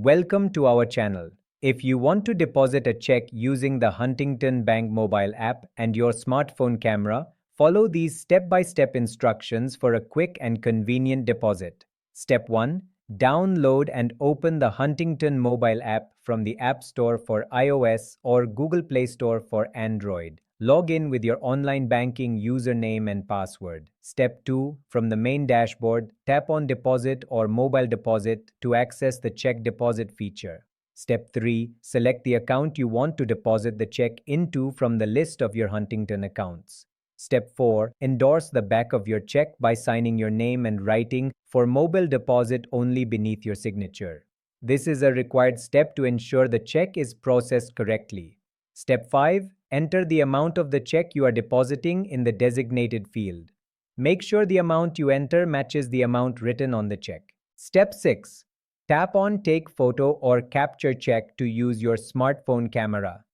Welcome to our channel. If you want to deposit a check using the Huntington Bank mobile app and your smartphone camera, follow these step-by-step instructions for a quick and convenient deposit. Step 1. Download and open the Huntington mobile app from the App Store for iOS or Google Play Store for Android. Log in with your online banking username and password. Step 2. From the main dashboard, tap on Deposit or Mobile Deposit to access the check deposit feature. Step 3. Select the account you want to deposit the check into from the list of your Huntington accounts. Step 4. Endorse the back of your check by signing your name and writing "For mobile deposit only" beneath your signature. This is a required step to ensure the check is processed correctly. Step 5. Enter the amount of the check you are depositing in the designated field. Make sure the amount you enter matches the amount written on the check. Step 6. Tap on Take Photo or Capture Check to use your smartphone camera.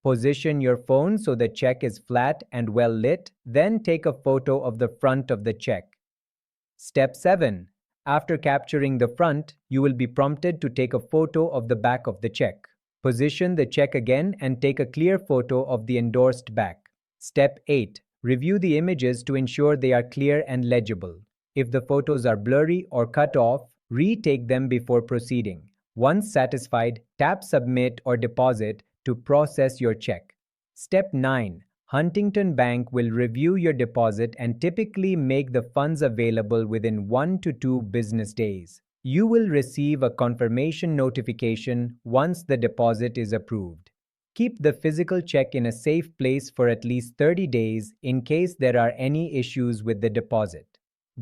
Position your phone so the check is flat and well lit, then take a photo of the front of the check. Step 7. After capturing the front, you will be prompted to take a photo of the back of the check. Position the check again and take a clear photo of the endorsed back. Step 8. Review the images to ensure they are clear and legible. If the photos are blurry or cut off, retake them before proceeding. Once satisfied, tap Submit or Deposit to process your check. Step 9. Huntington Bank will review your deposit and typically make the funds available within 1 to 2 business days. You will receive a confirmation notification once the deposit is approved. Keep the physical check in a safe place for at least 30 days in case there are any issues with the deposit.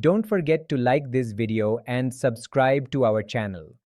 Don't forget to like this video and subscribe to our channel.